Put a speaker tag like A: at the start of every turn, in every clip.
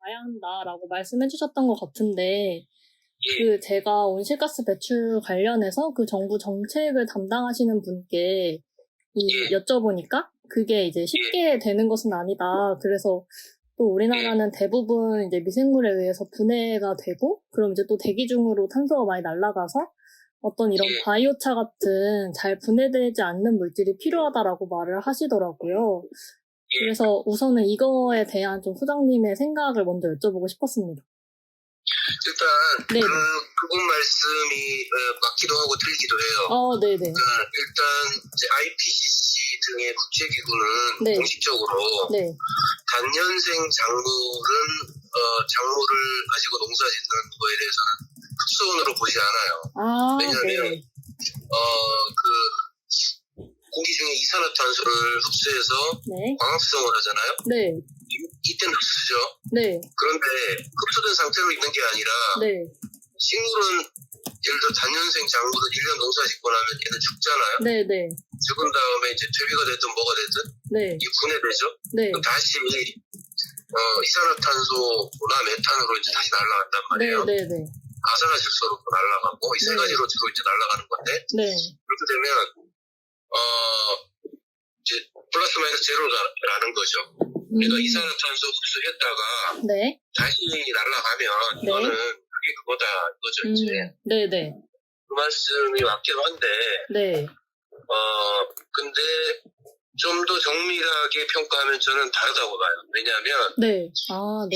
A: 가야 한다라고 말씀해 주셨던 것 같은데,
B: 예,
A: 제가 온실가스 배출 관련해서 그 정부 정책을 담당하시는 분께
B: 예,
A: 여쭤보니까 그게 이제 쉽게 되는 것은 아니다. 그래서 또 우리나라는 대부분 이제 미생물에 의해서 분해가 되고, 그럼 이제 또 대기 중으로 탄소가 많이 날아가서 어떤 이런
B: 예,
A: 바이오차 같은 잘 분해되지 않는 물질이 필요하다라고 말을 하시더라고요.
B: 예.
A: 그래서 우선은 이거에 대한 좀 소장님의 생각을 먼저 여쭤보고 싶었습니다.
B: 일단
A: 네.
B: 그분 말씀이 맞기도 하고 틀리기도 해요.
A: 네네.
B: 일단 이제 IPCC 등의 국제기구는
A: 네.
B: 공식적으로
A: 네.
B: 단년생 작물을 가지고 농사 짓는 거에 대해서는 흡수원으로 보지 않아요. 왜냐하면
A: 네.
B: 공기 중에 이산화탄소를 흡수해서
A: 네.
B: 광합성을 하잖아요.
A: 네.
B: 이때는 흡수죠.
A: 네.
B: 그런데 흡수된 상태로 있는 게 아니라
A: 네.
B: 식물은 예를 들어 단년생 작물은 1년 농사 짓고 나면 얘는 죽잖아요.
A: 네네.
B: 죽은 다음에 이제 퇴비가 되든 뭐가 되든
A: 네.
B: 이 분해되죠.
A: 네.
B: 그럼 다시 이산화탄소나 메탄으로 이제 다시 날아간단 말이에요.
A: 네네네.
B: 가산화질소로 날아가고 이 세
A: 네.
B: 가지로 주로 이제 날아가는 건데
A: 네.
B: 그렇게 되면 이제 플러스 마이너스 제로라는 거죠. 그러니까 이산화탄소 흡수했다가
A: 네.
B: 다시 날아가면 이거는 그게 그거다 이거죠 이제.
A: 네네.
B: 그 말씀이 맞기도 한데
A: 네.
B: 근데 좀 더 정밀하게 평가하면 저는 다르다고 봐요. 왜냐하면
A: 네. 네.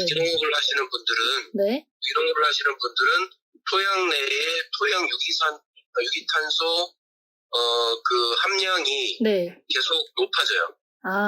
B: 기농업을 하시는 분들은
A: 네.
B: 기농업을 하시는 분들은 토양 내에 토양 유기탄소 그 함량이
A: 네.
B: 계속 높아져요.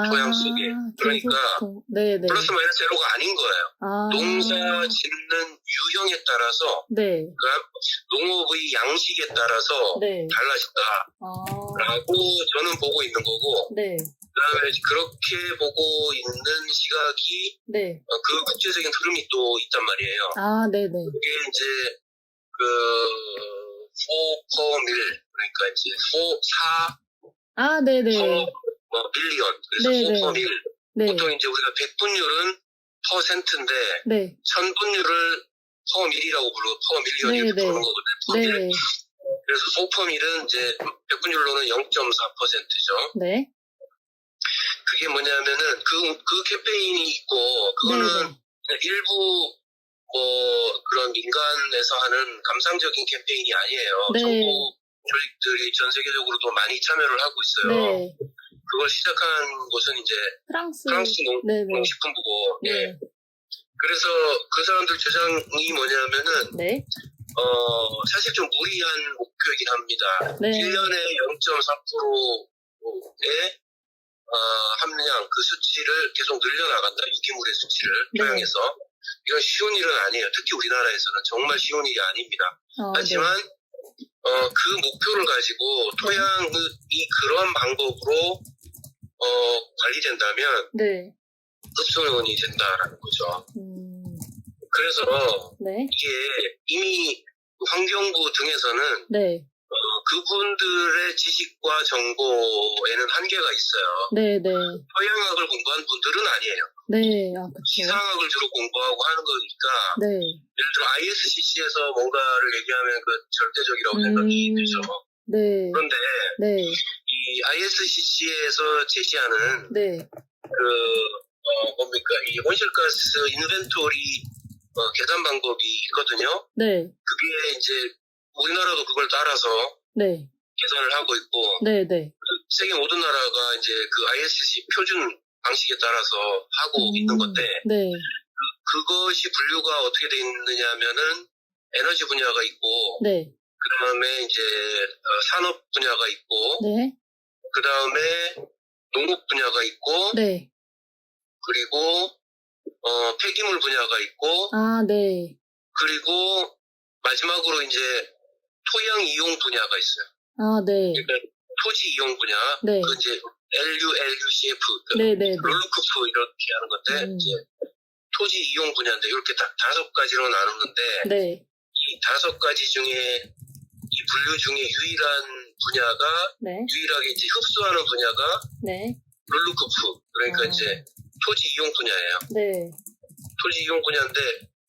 B: 토양 속에. 그러니까
A: 네네.
B: 플러스 마이너스 제로가 아닌 거예요. 농사 짓는 유형에 따라서
A: 네.
B: 그러니까 농업의 양식에 따라서
A: 네.
B: 달라진다라고 저는 보고 있는 거고
A: 네.
B: 그다음에 그렇게 보고 있는 시각이
A: 네.
B: 그 국제적인 흐름이 또 있단 말이에요.
A: 네네.
B: 그게 이제 그 4%밀 그러니까 이제 4
A: 네네.
B: 밀리언 그래서 4%밀
A: 네.
B: 보통 이제 우리가 백분율은 퍼센트인데
A: 네.
B: 천분율을 퍼밀이라고 부르고 퍼밀리언 이렇게 부르는 거거든요. 퍼밀.
A: 네.
B: 그래서 4%밀은 이제 백분율로는 0.4%죠.
A: 네.
B: 그게 뭐냐면은 그 캠페인이 있고 그거는 일부 그런 민간에서 하는 감상적인 캠페인이 아니에요.
A: 네.
B: 정부 조직들이 전 세계적으로도 많이 참여를 하고 있어요.
A: 네.
B: 그걸 시작한 곳은 이제 프랑스 농식품부고.
A: 네.
B: 예. 그래서 그 사람들 주장이 뭐냐면은
A: 네.
B: 사실 좀 무리한 목표이긴 합니다.
A: 네.
B: 1년에 0.4%의 함량 그 수치를 계속 늘려나간다. 유기물의 수치를 토양에서. 이건 쉬운 일은 아니에요. 특히 우리나라에서는 정말 쉬운 일이 아닙니다. 하지만 그 목표를 가지고 토양이 그런 방법으로 관리된다면 흡수원이 된다라는 거죠. 그래서 이게 이미 환경부 등에서는 그분들의 지식과 정보에는 한계가 있어요. 토양학을 공부한 분들은 아니에요. 기상학을 주로 공부하고 하는 거니까 예를 들어 ISCC에서 뭔가를 얘기하면 그 절대적이라고 생각이 되죠. 그런데 이 ISCC에서 제시하는 이 온실가스 인벤토리 계산 방법이 있거든요. 그게 이제 우리나라도 그걸 따라서 계산을 하고 있고 세계 모든 나라가 이제 그 ISCC 표준 방식에 따라서 하고 있는 건데 그것이 분류가 어떻게 돼 있느냐 하면은 에너지 분야가 있고 그 다음에 이제 산업 분야가 있고 그 다음에 농업 분야가 있고 그리고 폐기물 분야가 있고 그리고 마지막으로 이제 토양 이용 분야가 있어요. 그러니까 토지 이용 분야 그 이제 LULUCF,
A: 네네네.
B: 룰루크프 이렇게 하는 건데, 이제 토지 이용 분야인데, 이렇게 딱 5가지로 나누는데,
A: 네.
B: 이 5가지 중에, 이 분류 중에 유일한 분야가,
A: 네.
B: 유일하게 이제 흡수하는 분야가,
A: 네.
B: 룰루크프. 그러니까 이제 토지 이용 분야예요.
A: 네.
B: 토지 이용 분야인데,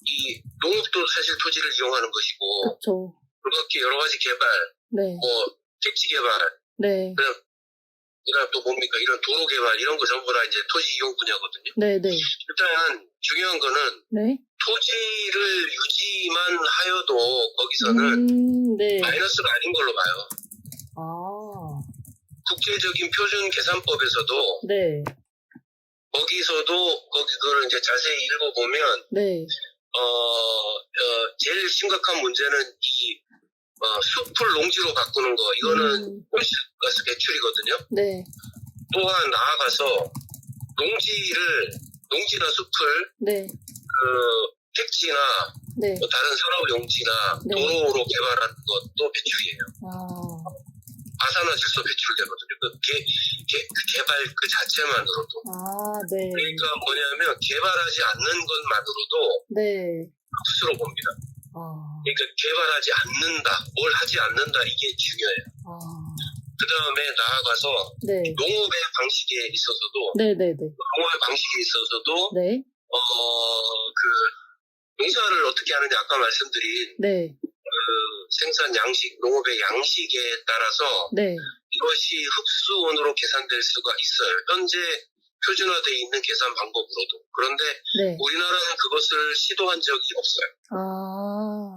B: 이 농업도 사실 토지를 이용하는 것이고,
A: 그쵸.
B: 그렇게 여러 가지 개발,
A: 네.
B: 뭐, 택지 개발,
A: 네.
B: 그다음 또 뭡니까? 이런 도로 개발, 이런 거 전부 다 이제 토지 이용 분야거든요.
A: 네네.
B: 일단, 중요한 거는,
A: 네.
B: 토지를 유지만 하여도 거기서는
A: 네.
B: 마이너스가 아닌 걸로 봐요.
A: 아.
B: 국제적인 표준 계산법에서도,
A: 네.
B: 거기서도, 그거를 이제 자세히 읽어보면,
A: 네.
B: 제일 심각한 문제는 숲을 농지로 바꾸는 거, 이거는 온실가스 배출이거든요.
A: 네.
B: 또한 나아가서 농지나 숲을
A: 네.
B: 택지나
A: 네.
B: 뭐 다른 산업 용지나
A: 네.
B: 도로로 개발하는 것도 배출이에요. 아산화질소 배출되거든요. 그 개발 그 자체만으로도.
A: 네.
B: 그러니까 뭐냐면 개발하지 않는 것만으로도
A: 네.
B: 흡수로 봅니다. 그러니까 개발하지 않는다, 뭘 하지 않는다, 이게 중요해요. 그 다음에 나아가서
A: 네.
B: 농업의 방식에 있어서도,
A: 네네네.
B: 농업의 방식에 있어서도
A: 네.
B: 농사를 어떻게 하느냐, 아까 말씀드린
A: 네.
B: 생산 양식, 농업의 양식에 따라서
A: 네.
B: 이것이 흡수원으로 계산될 수가 있어요. 현재 표준화되어 있는 계산 방법으로도. 그런데
A: 네.
B: 우리나라는 그것을 시도한 적이 없어요.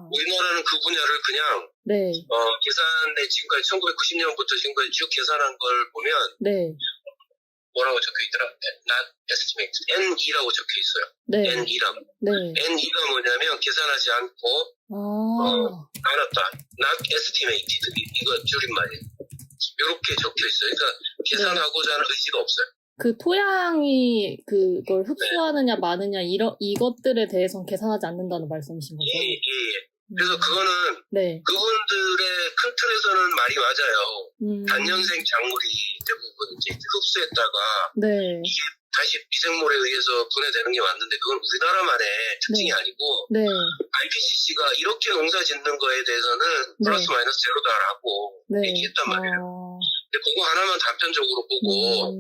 B: 우리나라는 그 분야를 그냥
A: 네.
B: 계산에 지금까지 1990년부터 지금까지 쭉 계산한 걸 보면
A: 네.
B: 뭐라고 적혀 있더라? Not estimate. N2라고 적혀 있어요.
A: 네.
B: N2라고.
A: 네.
B: N2가 뭐냐면 계산하지 않고 알았다. Not estimated. 이거 줄임말이에요. 이렇게 적혀 있어요. 그러니까 계산하고자 하는 의지가 없어요.
A: 그 토양이 그걸 흡수하느냐 마느냐 이것들에 대해서는 계산하지 않는다는 말씀이신 거죠?
B: 예. 그래서 그거는
A: 네.
B: 그분들의 큰 틀에서는 말이 맞아요. 단년생 작물이 대부분 이제 흡수했다가
A: 네.
B: 이게 다시 미생물에 의해서 분해되는 게 맞는데 그건 우리나라만의 특징이 아니고
A: 네.
B: IPCC가 이렇게 농사 짓는 거에 대해서는 플러스 마이너스 제로다라고 얘기했단 말이에요. 근데 그거 하나만 단편적으로 보고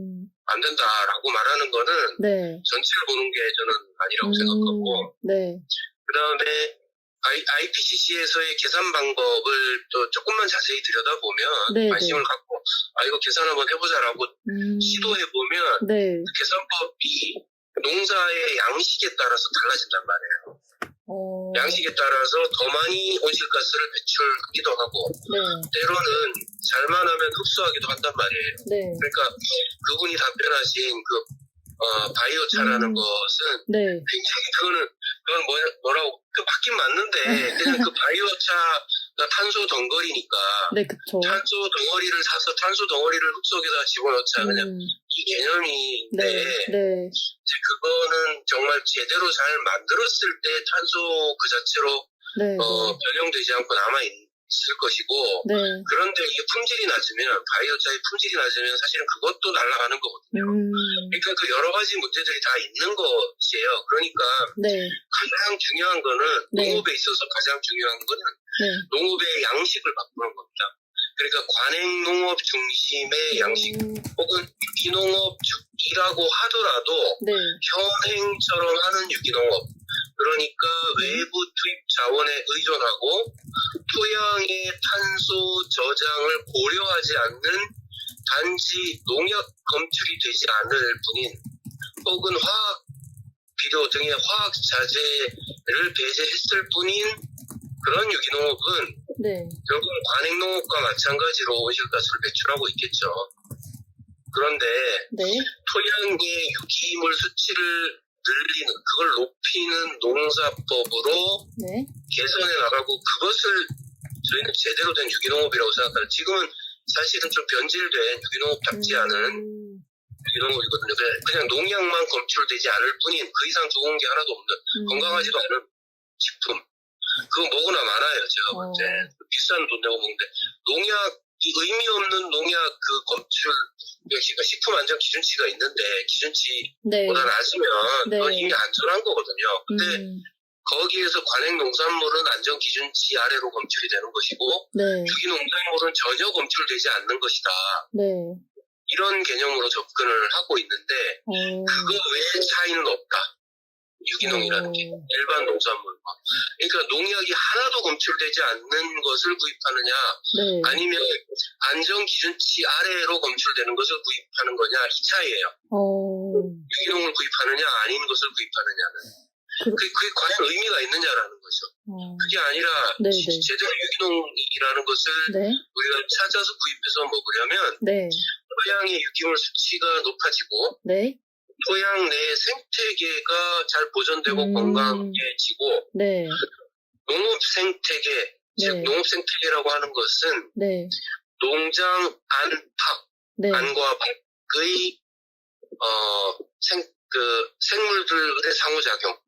B: 안 된다라고 말하는 거는 전체를 보는 게 저는 아니라고 생각하고 그 다음에 IPCC에서의 계산 방법을 또 조금만 자세히 들여다보면 관심을 갖고 이거 계산 한번 해보자라고 시도해보면 그 계산법이 농사의 양식에 따라서 달라진단 말이에요. 양식에 따라서 더 많이 온실가스를 배출하기도 하고 때로는 잘만 하면 흡수하기도 한단 말이에요. 그러니까 그분이 답변하신 바이오차라는 것은 굉장히 그건 뭐라고 맞긴 맞는데 그냥 그 바이오차가 탄소 덩어리니까 탄소 덩어리를 사서 탄소 덩어리를 흙속에다 집어넣자 그냥 이 개념인데 이제 그거는 정말 제대로 잘 만들었을 때 탄소 그 자체로 변형되지 않고 남아있을 것이고 그런데 이게 품질이 낮으면 바이오차의 품질이 낮으면 사실은 그것도 날아가는 거거든요. 그러니까 그 여러 가지 문제들이 다 있는 것이에요. 그러니까 가장 중요한 거는 농업에 있어서 가장 중요한 거는 농업의 양식을 바꾸는 겁니다. 그러니까 관행농업 중심의 양식 혹은 유기농업이라고 하더라도 현행처럼 하는 유기농업 그러니까 외부 투입 자원에 의존하고 토양의 탄소 저장을 고려하지 않는 단지 농약 검출이 되지 않을 뿐인 혹은 화학 비료 등의 화학 자재를 배제했을 뿐인 그런 유기농업은 결국 관행농업과 마찬가지로 온실가스를 배출하고 있겠죠. 그런데 토양의 유기물 수치를 늘리는 그걸 높이는 농사법으로 개선해 나가고 그것을 저희는 제대로 된 유기농업이라고 생각하는 지금은 사실은 좀 변질된 유기농업답지 않은 유기농업이거든요. 그냥 농약만 검출되지 않을 뿐인 그 이상 좋은 게 하나도 없는 건강하지도 않은 식품 그거 먹으나 많아요. 제가 볼 때 비싼 돈 내고 먹는데 농약 이 의미 없는 농약 그 검출, 그러니까 식품 안전 기준치가 있는데 기준치보다 낮으면 그건 이미 안전한 거거든요. 근데 거기에서 관행 농산물은 안전 기준치 아래로 검출이 되는 것이고 유기농산물은 전혀 검출되지 않는 것이다. 이런 개념으로 접근을 하고 있는데 그거 외에 차이는 없다. 유기농이라는 게 일반 농산물과. 그러니까 농약이 하나도 검출되지 않는 것을 구입하느냐 아니면 안전 기준치 아래로 검출되는 것을 구입하는 거냐 이 차이예요. 유기농을 구입하느냐 아닌 것을 구입하느냐는. 그게 과연 의미가 있느냐라는 거죠. 그게 아니라 제대로 유기농이라는 것을 우리가 찾아서 구입해서 먹으려면 토양의 유기물 수치가 높아지고 토양 내 생태계가 잘 보존되고 건강해지고 농업 생태계, 즉 농업 생태계라고 하는 것은 농장 안과 밖의 생물들의 상호작용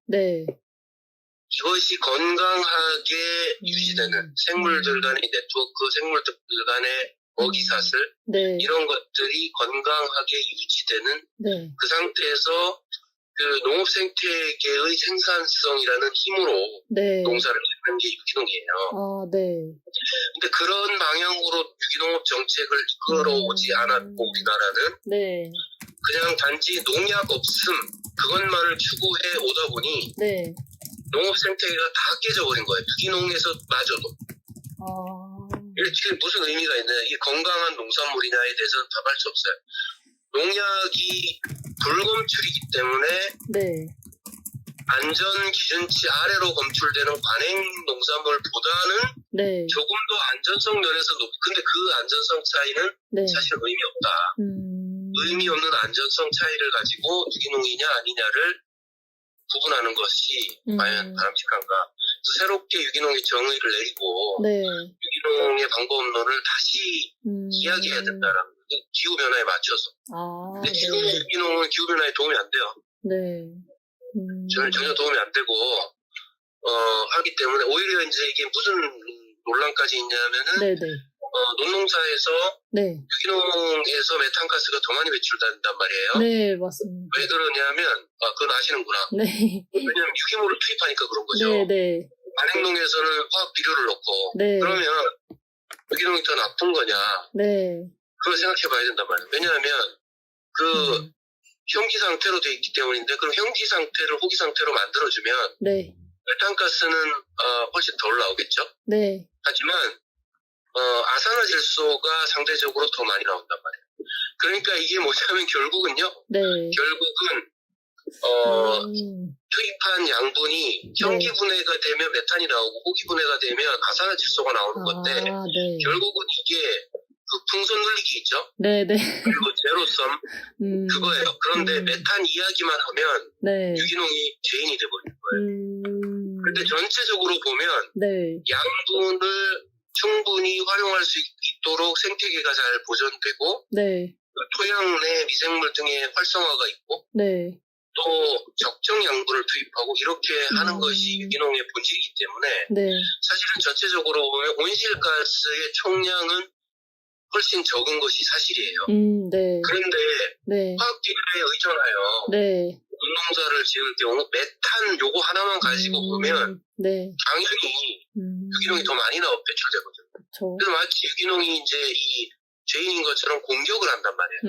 B: 이것이 건강하게 유지되는 생물들 간의 네트워크, 생물들 간의 먹이사슬 이런 것들이 건강하게 유지되는 그 상태에서 그 농업 생태계의 생산성이라는 힘으로 농사를 짓는 게 유기농이에요. 근데 그런 방향으로 유기농업 정책을 이끌어오지 않았고 우리나라는 그냥 단지 농약 없음 그것만을 추구해 오다 보니 농업 생태계가 다 깨져버린 거예요. 유기농에서마저도. 이게 무슨 의미가 있나요? 이게 건강한 농산물이냐에 대해서는 답할 수 없어요. 농약이 불검출이기 때문에 안전 기준치 아래로 검출되는 관행 농산물보다는 조금 더 안전성 면에서 근데 그 안전성 차이는 사실 의미 없다. 의미 없는 안전성 차이를 가지고 유기농이냐 아니냐를 구분하는 것이 과연 바람직한가. 그래서 새롭게 유기농의 정의를 내리고 유기농의 방법론을 다시 이야기해야 된다라는 거예요. 기후변화에 맞춰서. 근데 지금의 유기농은 기후변화에 도움이 안 돼요. 전혀 도움이 안 되고 하기 때문에 오히려 이제 이게 무슨 논란까지 있냐면은 농농사에서 유기농에서 메탄가스가 더 많이 배출된단 말이에요.
A: 맞습니다.
B: 왜 그러냐면 그건 아시는구나. 왜냐면 유기물을 투입하니까 그런 거죠. 관행농에서는 화학 비료를 넣고 그러면 유기농이 더 나쁜 거냐 그걸 생각해 봐야 된단 말이에요. 왜냐하면 그 현기 상태로 돼 있기 때문인데 그럼 현기 상태를 호기 상태로 만들어주면 메탄가스는 훨씬 덜 나오겠죠. 하지만 아산화질소가 상대적으로 더 많이 나온단 말이에요. 그러니까 이게 뭐냐면 결국은요. 결국은 투입한 양분이 현기 분해가 되면 메탄이 나오고 호기 분해가 되면 아산화질소가 나오는 건데 결국은 이게 그 풍선 늘리기 있죠? 그리고 제로섬 그거예요. 그런데 메탄 이야기만 하면 유기농이 죄인이 돼버리는 거예요. 근데 전체적으로 보면 양분을 충분히 활용할 수 있도록 생태계가 잘 보존되고 토양 내 미생물 등의 활성화가 있고 또 적정 양분을 투입하고 이렇게 하는 것이 유기농의 본질이기 때문에 사실은 전체적으로 보면 온실가스의 총량은 훨씬 적은 것이 사실이에요. 그런데 화학비료에 의존하여 농농사를 지을 경우 메탄 요거 하나만 가지고 보면 당연히 유기농이 더 많이 배출되거든요. 그래서 마치 유기농이 이제 이 죄인인 것처럼 공격을 한단 말이에요.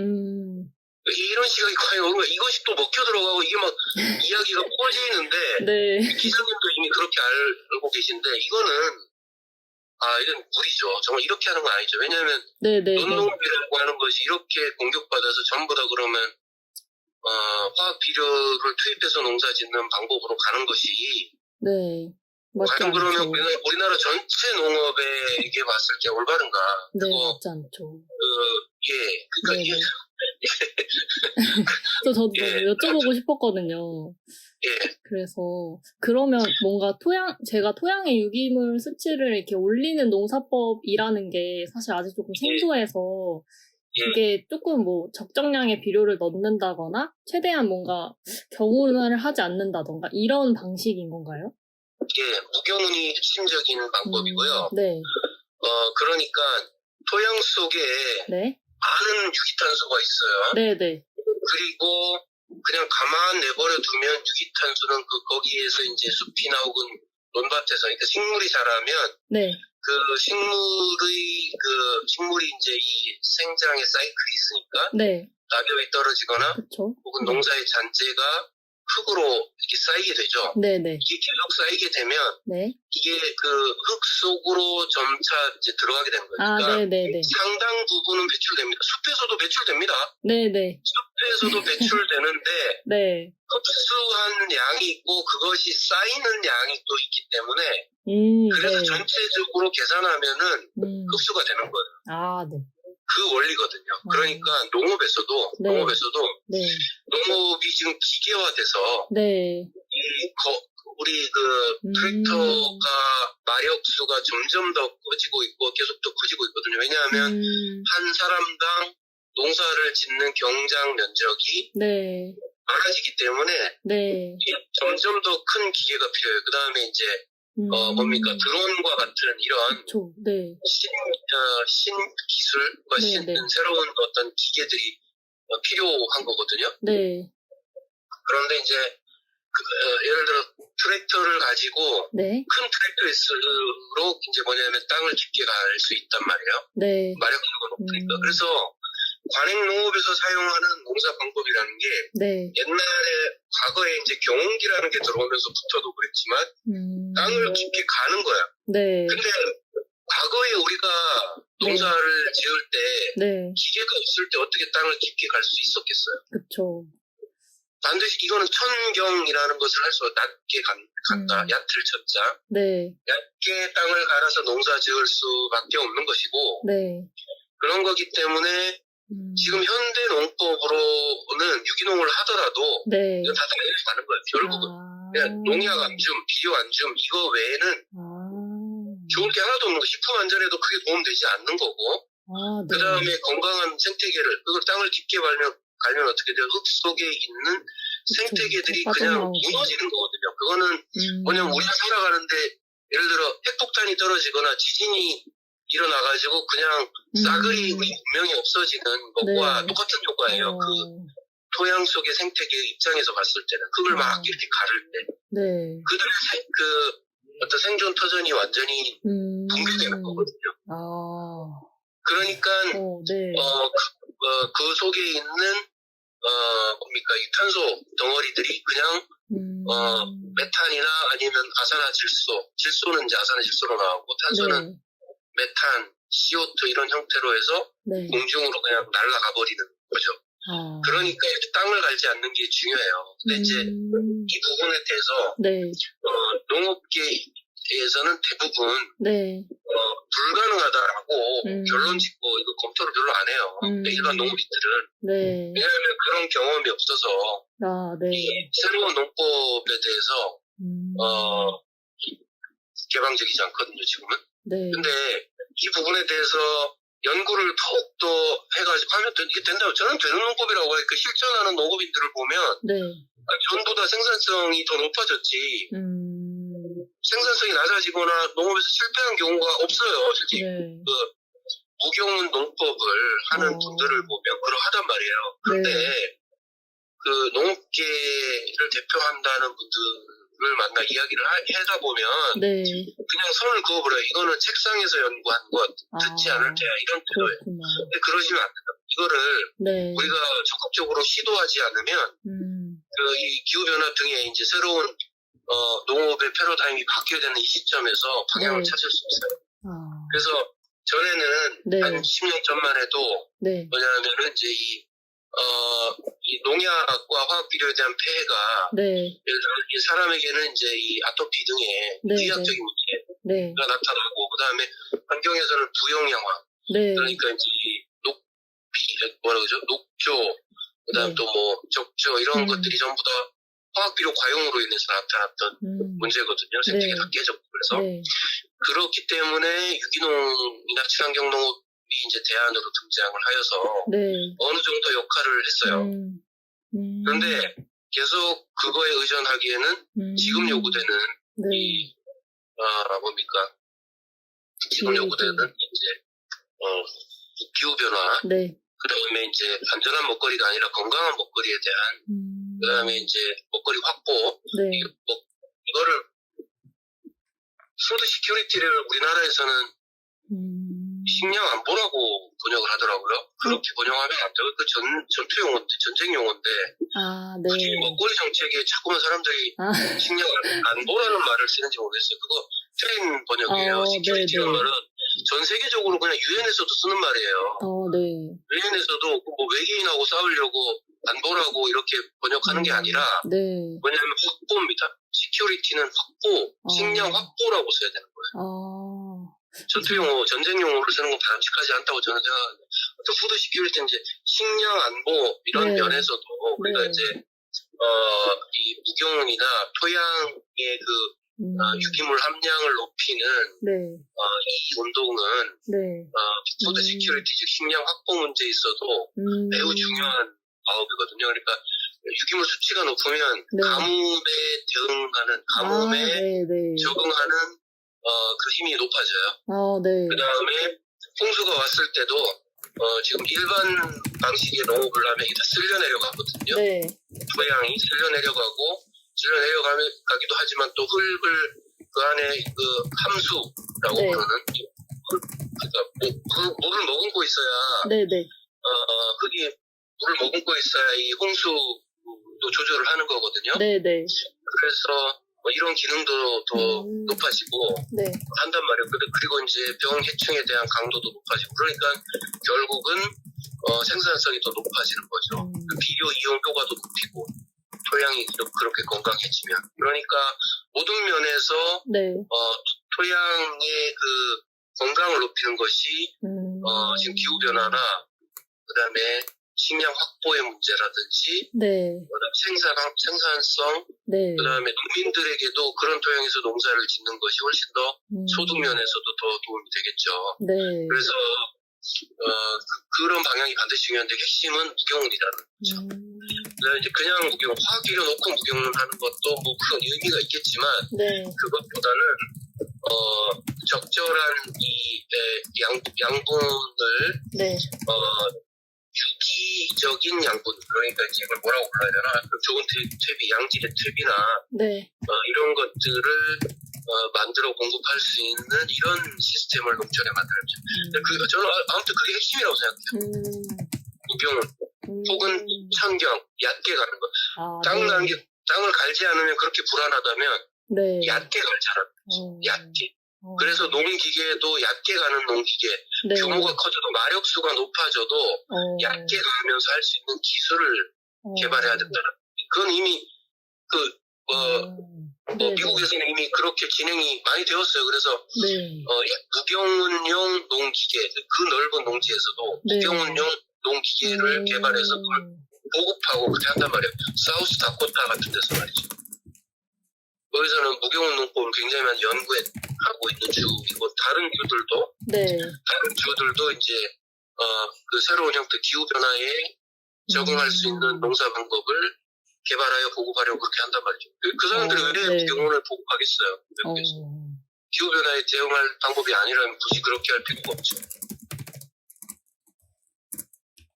B: 이런 시각이 과연 옳은가? 이것이 또 먹혀 들어가고 이게 막 이야기가 퍼지는데 기자님도 이미 그렇게 알고 계신데 이거는 이건 무리죠. 정말 이렇게 하는 건 아니죠. 왜냐하면 논농비라고 하는 것이 이렇게 공격받아서 전부 다 그러면 화학 비료를 투입해서 농사 짓는 방법으로 가는 것이 과연 그러면 우리나라 전체 농업에게 봤을 때 올바른가?
A: 맞지 않죠.
B: 그러니까 이게
A: 저도 여쭤보고 싶었거든요. 그래서 그러면 뭔가 제가 토양의 유기물 수치를 이렇게 올리는 농사법이라는 게 사실 아직 조금 생소해서 이게 조금 뭐 적정량의 비료를 넣는다거나 최대한 뭔가 경운을 하지 않는다던가 이런 방식인 건가요?
B: 무경운이 핵심적인 방법이고요. 그러니까 토양 속에
A: 네.
B: 많은 유기탄소가 있어요.
A: 네네.
B: 그리고 그냥 가만 내버려 두면 유기탄소는 거기에서 이제 숲이나 혹은 논밭에서, 그러니까 식물이 자라면
A: 네.
B: 식물이 이제 이 생장의 사이클이 있으니까
A: 네.
B: 낙엽이 떨어지거나
A: 그쵸.
B: 혹은 농사의 잔재가 흙으로 이렇게 쌓이게 되죠.
A: 네네.
B: 이게 계속 쌓이게 되면
A: 네.
B: 이게 흙 속으로 점차 이제 들어가게 되는 거예요.
A: 아,
B: 그러니까
A: 네네네.
B: 상당 부분은 배출됩니다. 숲에서도 배출됩니다.
A: 네네.
B: 숲에서도 배출되는데
A: 네.
B: 흡수한 양이 있고 그것이 쌓이는 양이 또 있기 때문에 그래서
A: 네.
B: 전체적으로 계산하면은 흡수가 되는 거예요.
A: 아, 네.
B: 그 원리거든요. 그러니까 농업에서도
A: 네. 네.
B: 농업이 지금 기계화돼서
A: 네.
B: 우리 트랙터가 마력수가 점점 더 커지고 있고 계속 더 커지고 있거든요. 왜냐하면 한 사람당 농사를 짓는 경장 면적이
A: 네.
B: 많아지기 때문에
A: 네.
B: 점점 더 큰 기계가 필요해요. 그 다음에 이제 드론과 같은 이런
A: 그쵸. 네.
B: 신기술과 새로운 어떤 기계들이 필요한 거거든요.
A: 네.
B: 그런데 이제 예를 들어 트랙터를 가지고
A: 네.
B: 큰 트랙터로 이제 뭐냐면 땅을 깊게 갈 수 있단 말이에요.
A: 네.
B: 마력수가 높으니까. 그래서 관행 농업에서 사용하는 농사 방법이라는 게
A: 네.
B: 옛날에 과거에 이제 경운기라는 게 들어오면서부터도 그랬지만 땅을 깊게 가는 거야.
A: 네.
B: 근데 과거에 우리가 농사를 지을 때
A: 네.
B: 기계가 없을 때 어떻게 땅을 깊게 갈 수 있었겠어요?
A: 그쵸.
B: 반드시 이거는 천경이라는 것을 할 수 낮게 간다. 얕을 쳤자.
A: 네.
B: 얕게 땅을 갈아서 농사 지을 수밖에 없는 것이고
A: 네.
B: 그런 거기 때문에 지금 현대 농법으로는 유기농을 하더라도
A: 네.
B: 이건 다 달려서 가는 거예요. 결국은 그냥 농약 안 줌, 비료 안 줌 이거 외에는 좋을 게 하나도 없는 거. 식품 안전에도 크게 도움되지 않는 거고
A: 네.
B: 그 다음에 건강한 생태계를 그걸 땅을 깊게 갈면 어떻게 돼요? 흙 속에 있는 생태계들이 그냥 무너지는 거거든요. 그거는 뭐냐면 우리가 살아가는데 예를 들어 핵폭탄이 떨어지거나 지진이 일어나가지고 그냥 싸그리 우리 문명이 없어지는 것과 똑같은 효과예요. 토양 속의 생태계 입장에서 봤을 때는 흙을 막 이렇게 가를 때 그들의 어떤 생존 터전이 완전히 붕괴되는 거거든요. 그러니까 그 속에 있는 이 탄소 덩어리들이 그냥 메탄이나 아니면 질소는 이제 아산화질소로 나오고 탄소는 메탄, CO2 이런 형태로 해서 공중으로 그냥 날아가 버리는 거죠. 그러니까 이렇게 땅을 갈지 않는 게 중요해요. 근데 이제 이 부분에 대해서 농업계에서는 대부분 불가능하다라고 결론 짓고 이거 검토를 별로 안 해요. 일반 농업인들은 왜냐하면 그런 경험이 없어서 이 새로운 농법에 대해서 개방적이지 않거든요 지금은. 근데 이 부분에 대해서 연구를 더욱더 해가지고 하면 이게 된다고 저는 되는 농법이라고 해요. 실천하는 농업인들을 보면 전보다 생산성이 더 높아졌지 생산성이 낮아지거나 농업에서 실패한 경우가 없어요. 솔직히 무경운 농법을 하는 분들을 보면 그러하단 말이에요. 그런데 그 농업계를 대표한다는 분들을 만나 이야기를 하다 보면 그냥 선을 그어버려요. 이거는 책상에서 연구한 것 듣지 않을 테야 이런 뜻이에요. 근데 그러시면 안 된다. 이거를 우리가 적극적으로 시도하지 않으면 이 기후변화 등의 이제 새로운 농업의 패러다임이 바뀌어야 되는 이 시점에서 방향을 찾을 수 있어요. 그래서 전에는 한 10년 전만 해도 뭐냐면은 이제 이 농약과 화학 비료에 대한 폐해가 예를 들어 이 사람에게는 이제 이 아토피 등의 의학적인 문제가 나타나고 그 다음에 환경에서는 부용양화 그러니까 이제 이 녹조 그 다음 또 뭐 적조 이런 것들이 전부 다 화학비료 과용으로 인해서 나타났던 문제거든요. 생태계 다 깨졌고 그래서 그렇기 때문에 유기농이나 친환경 농업이 이제 대안으로 등장을 하여서 어느 정도 역할을 했어요. 그런데 계속 그거에 의존하기에는 지금 요구되는 지금 요구되는 이제 기후 변화,
A: 네.
B: 그다음에 이제 안전한 먹거리가 아니라 건강한 먹거리에 대한, 그다음에 이제 먹거리 확보,
A: 네.
B: 이거를 푸드 시큐리티를 우리나라에서는 식량 안보라고 번역을 하더라고요. 그렇게 번역하면 안 돼요. 그 전투 용어인데, 전쟁 용어인데,
A: 아, 네.
B: 굳이 먹거리 정책에 자꾸만 사람들이 식량 안보라는 말을 쓰는지 모르겠어요. 그거 틀린 번역이에요. 시큐리티라는 말은 전 세계적으로 그냥 유엔에서도 쓰는 말이에요.
A: 네.
B: 유엔에서도 뭐 외계인하고 싸우려고 안보라고 이렇게 번역하는 게 아니라,
A: 네.
B: 뭐냐면 확보입니다. 시큐리티는 확보, 식량 확보라고 써야 되는 거예요. 전투 용어, 전쟁 용어로 쓰는 건 바람직하지 않다고 저는 생각하는데, 어떤 푸드 시큐리티는 이제 식량 안보 이런
A: 네.
B: 면에서도 우리가
A: 네.
B: 이제 이 무경운이나 토양의 그 유기물 함량을 높이는
A: 네.
B: 이 운동은
A: 네.
B: 푸드 시큐리티 즉 식량 확보 문제에 있어도 매우 중요한 사업이거든요. 그러니까 유기물 수치가 높으면
A: 네.
B: 가뭄에 대응하는 가뭄에
A: 네.
B: 적응하는 그 힘이 높아져요.
A: 네.
B: 그 다음에 홍수가 왔을 때도 지금 일반 방식의 농업을 하면 이게 다 쓸려 내려가거든요.
A: 네.
B: 토양이 쓸려 내려가고 쓸려 내려가기도 하지만 또 흙을 그 안에 그 함수라고
A: 네.
B: 부르는 그러니까 그 물을 머금고 있어야
A: 네네.
B: 흙이 물을 머금고 있어야 이 홍수도 조절을 하는 거거든요.
A: 네네.
B: 그래서 뭐 이런 기능도 더 높아지고
A: 네.
B: 한단 말이에요. 그리고 이제 병 해충에 대한 강도도 높아지고 그러니까 결국은 생산성이 더 높아지는 거죠. 비료 이용 효과도 높이고 토양이 그렇게 건강해지면 그러니까 모든 면에서
A: 네.
B: 토양의 그 건강을 높이는 것이 지금 기후 변화나 그다음에 식량 확보의 문제라든지
A: 네.
B: 생산성
A: 네.
B: 그다음에 농민들에게도 그런 토양에서 농사를 짓는 것이 훨씬 더 소득 면에서도 더 도움이 되겠죠.
A: 네.
B: 그래서 그런 방향이 반드시 중요한데 핵심은 무경운이라는 거죠. 그래서 이제 그냥 화학 비료 넣고 무경운 하는 것도 뭐 큰 의미가 있겠지만
A: 네.
B: 그것보다는 적절한 이 양분을
A: 네.
B: 유기적인 양분 그러니까 이제 이걸 뭐라고 불러야 되나 좋은 퇴비 양질의 퇴비나
A: 네.
B: 이런 것들을 만들어 공급할 수 있는 이런 시스템을 농촌에 만들어야죠. 저는 아무튼 그게 핵심이라고 생각해요. 무경운 혹은 천경 얕게 가는 거. 땅을 갈지 않으면 그렇게 불안하다면
A: 네.
B: 얕게 갈잖아요. 얕게. 그래서 농기계도 얕게 가는 농기계
A: 네.
B: 규모가 커져도 마력수가 높아져도 얕게 가면서 할 수 있는 기술을 개발해야 된다는. 그건 이미 미국에서는 이미 그렇게 진행이 많이 되었어요. 그래서
A: 네.
B: 무경운용 농기계 그 넓은 농지에서도
A: 네.
B: 무경운용 농기계를 개발해서 그걸 보급하고 그렇게 한단 말이에요. 사우스 다코타 같은 데서 말이죠. 거기서는 무경운 농법을 굉장히 많이 연구하고 있는 주이고 다른 주들도
A: 네.
B: 다른 주들도 이제 그 새로운 형태 기후 변화에 적응할 수 있는 농사 방법을 개발하여 보급하려고 그렇게 한단 말이죠. 그 사람들이 왜
A: 네.
B: 무경운을 보급하겠어요? 외국에서. 기후 변화에 대응할 방법이 아니라면 굳이 그렇게 할 필요가 없죠.